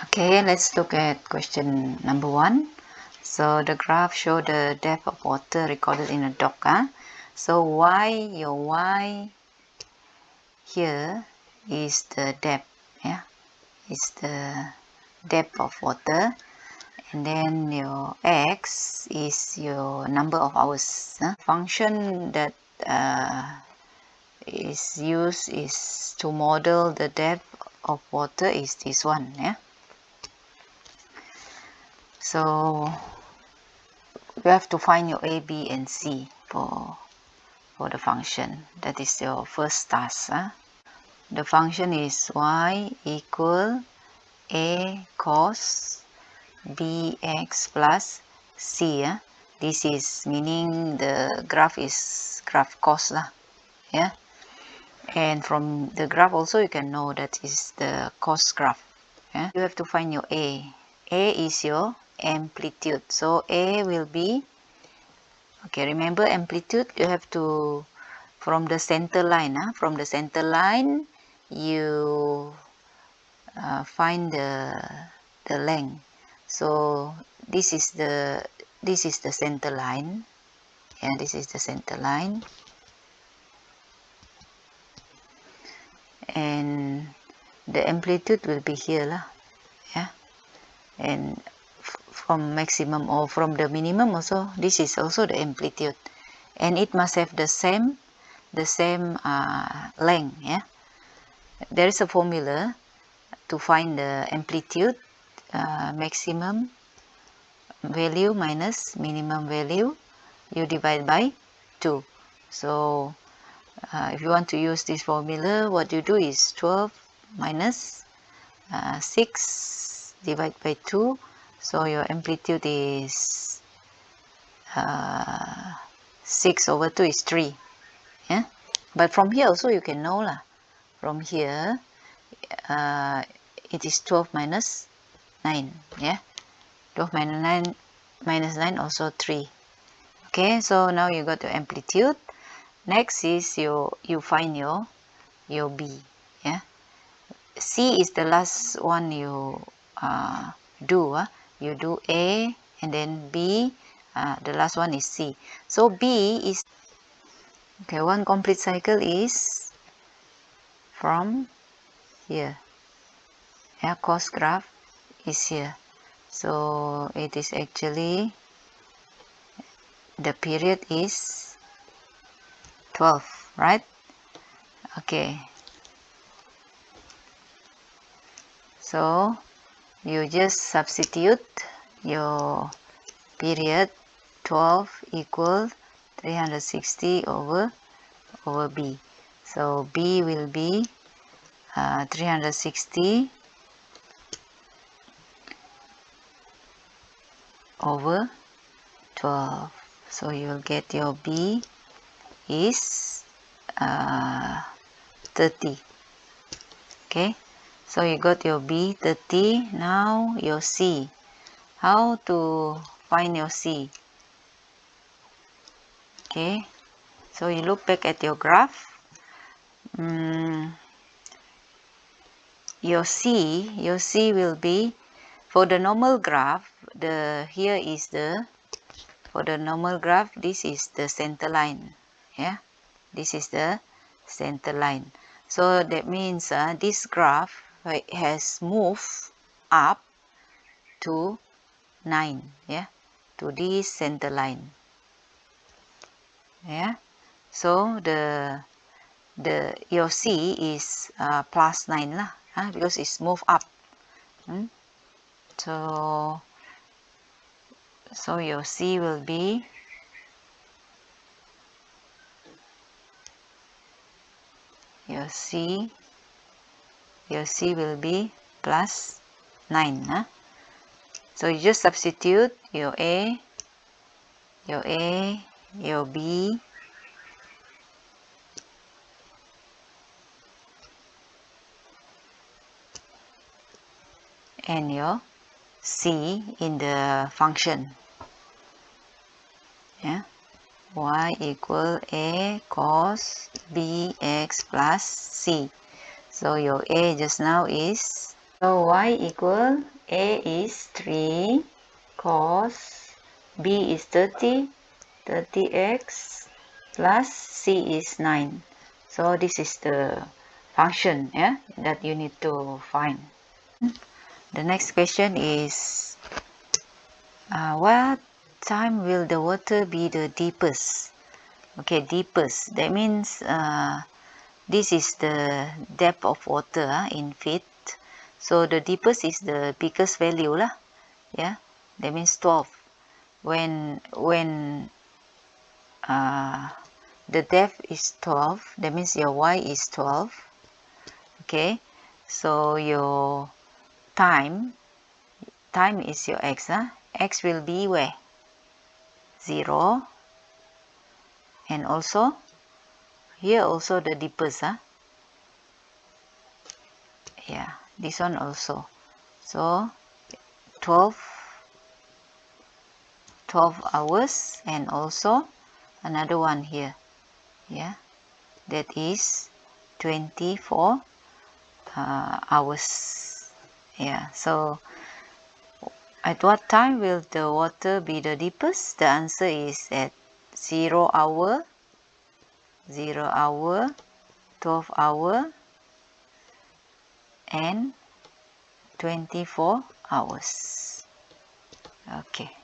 Okay, let's look at question number 1. So the graph show the depth of water recorded in a dock. So your y here is the depth, yeah, it's the depth of water, and then your x is your number of hours. Function that is used is to model the depth of water is this one, yeah. So you have to find your a, b, and c for the function. That is your first task. The function is y equal a cos bx plus c. This is meaning the graph is graph cos lah, yeah. And from the graph also you can know that is the cos graph. Yeah? You have to find your a. A is your amplitude. So a will be, okay, remember amplitude, you have to, from the center line, from the center line you find the length. So this is the center line, and this is the center line, and the amplitude will be here lah, yeah. And from maximum or from the minimum also, this is also the amplitude, and it must have the same length, yeah. There is a formula to find the amplitude, maximum value minus minimum value, you divide by 2. So if you want to use this formula, what you do is 12 minus 6 divided by 2, so your amplitude is 6 over 2 is 3, yeah. But from here also you can know lah, from here it is 12 minus 9, yeah. 12 minus 9 also 3. Okay, so now you got your amplitude. Next is you find your b, yeah. C is the last one you do. You do A and then B, the last one is C. So B is, okay, one complete cycle is from here, yeah, cos graph is here. So it is actually, the period is 12, right? Okay, so you just substitute your period 12 equal 360 over b. So b will be 360 over 12. So you will get your b is 30. Okay, so you got your b 30. Now your c. How to find your c? Okay, so you look back at your graph. Your c will be, for the normal graph, here is the, for the normal graph, this is the center line, yeah, this is the center line. So that means this graph has moved up to 9, yeah, to this center line, yeah. So your c is plus 9 lah, because it's moved up. So your c will be, your c will be plus 9. So you just substitute your a, your b, and your c in the function, yeah. Y equal a cos bx plus c. So your a just now is So y equal a is 3 cos b is 30x plus c is 9. So this is the function, yeah, that you need to find. The next question is what time will the water be the deepest? Okay, deepest, that means this is the depth of water in feet. So the deepest is the biggest value lah. Yeah, that means 12. When the depth is 12, that means your y is 12. Okay, so your time is your x. X will be where? 0. And also here also the deepest. Yeah, this one also. So 12 hours, and also another one here, yeah, that is 24 hours. Yeah, so at what time will the water be the deepest? The answer is at 0 hour, 12 hour, and 24 hours. Okay.